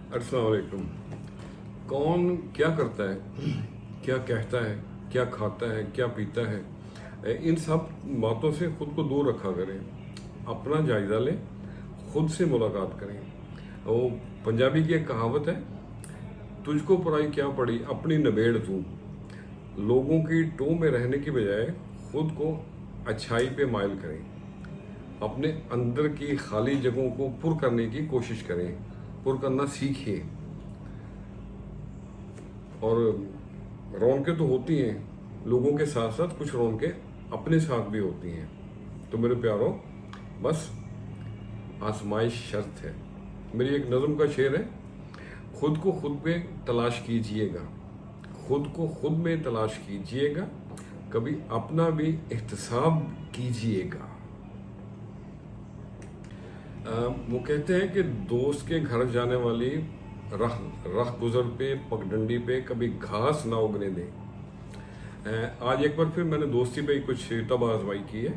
अस्सलाम वालेकुम। कौन क्या करता है, क्या कहता है, क्या खाता है, क्या पीता है, इन सब बातों से खुद को दूर रखा करें। अपना जायजा लें, खुद से मुलाकात करें। वो पंजाबी की एक कहावत है, तुझको पराई क्या पड़ी, अपनी नबेड़ तू। लोगों की टो में रहने की बजाय खुद को अच्छाई पे माइल करें। अपने अंदर की खाली जगहों को पुर करने की कोशिश करें, पुर करना सीखिए। और रौनकें तो होती हैं लोगों के साथ साथ, कुछ रौनकें अपने साथ भी होती हैं। तो मेरे प्यारों, बस आजमाइश शर्त है। मेरी एक नज़म का शेर है, खुद को खुद में तलाश कीजिएगा, खुद को खुद में तलाश कीजिएगा, कभी अपना भी एहतसाब कीजिएगा। वो कहते हैं कि दोस्त के घर जाने वाली राह गुजर पे, पगडंडी पे कभी घास ना उगने दे। आज एक बार फिर मैंने दोस्ती पे कुछ तब आजमाई की है,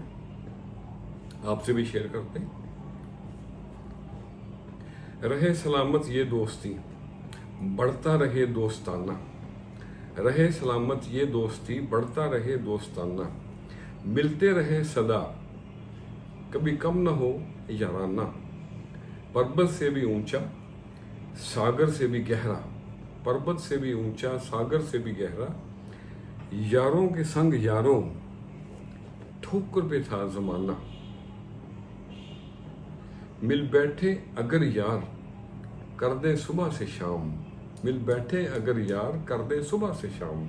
आपसे भी शेयर करते हैं। रहे सलामत ये दोस्ती, बढ़ता रहे दोस्ताना। रहे सलामत ये दोस्ती, बढ़ता रहे दोस्ताना। मिलते रहे सदा, कभी कम न हो याराना। पर्वत से भी ऊंचा, सागर से भी गहरा। पर्वत से भी ऊंचा, सागर से भी गहरा। यारों के संग यारों, ठोकर पे था जमाना। मिल बैठे अगर यार, कर दे सुबह से शाम। मिल बैठे अगर यार, कर दे सुबह से शाम।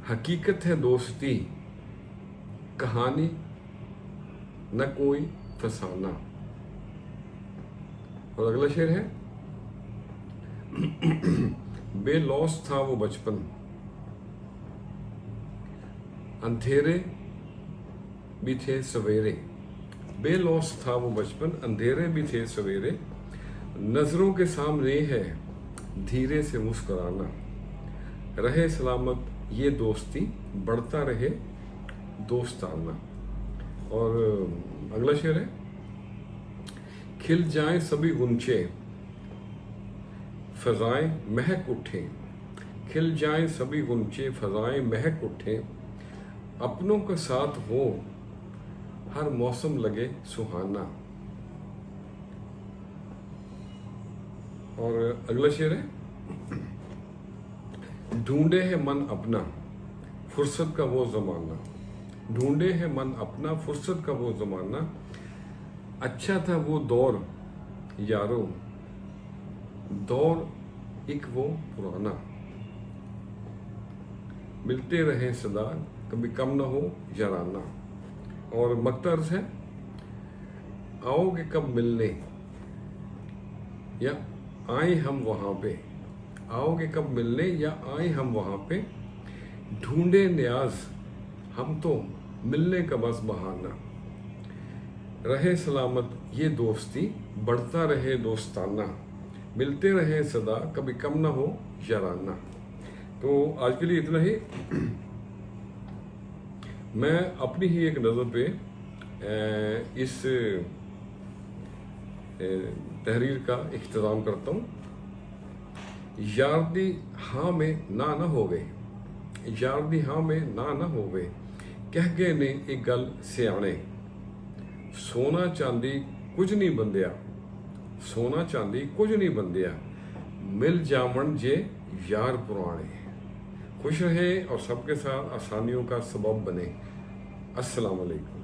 हकीकत है दोस्ती, कहानी न कोई फसाना। और अगला शेर है, बेलौस था वो बचपन, अंधेरे भी थे सवेरे। बेलौस था वो बचपन, अंधेरे भी थे सवेरे। नजरों के सामने है धीरे से मुस्कुराना। रहे सलामत ये दोस्ती, बढ़ता रहे दोस्ताना। और अगला शेर है, खिल जाएं सभी गुंचे, फजाएं महक उठे। खिल जाएं सभी गुंचे, फजाएं महक उठे। अपनों का साथ हो, हर मौसम लगे सुहाना। और अगला शेर है, ढूंढे है मन अपना, फुर्सत का वो जमाना। ढूंढे है मन अपना, फुर्सत का वो जमाना। अच्छा था वो दौर यारो, दौर एक वो पुराना। मिलते रहे सदा, कभी कम ना हो याराना। और मकतर्ज है, आओगे कब मिलने, या आए हम वहां पे। आओगे कब मिलने, या आए हम वहां पे। ढूंढे न्याज हम तो, मिलने का बस बहाना। रहे सलामत ये दोस्ती, बढ़ता रहे दोस्ताना। मिलते रहे सदा, कभी कम ना हो याराना। तो आज के लिए इतना ही। मैं अपनी ही एक नज़र पे इस तहरीर का इख्तिताम करता हूँ। यार दी हाँ में ना ना होवे, यार दी हाँ में ना ना होवे। कह गए ने एक गल सियाणे, सोना चांदी कुछ नहीं बंदिया। सोना चांदी कुछ नहीं बंदिया, मिल जावन जे यार पुराने। खुश रहे और सबके साथ आसानियों का सबब बने। अस्सलाम वालेकुम।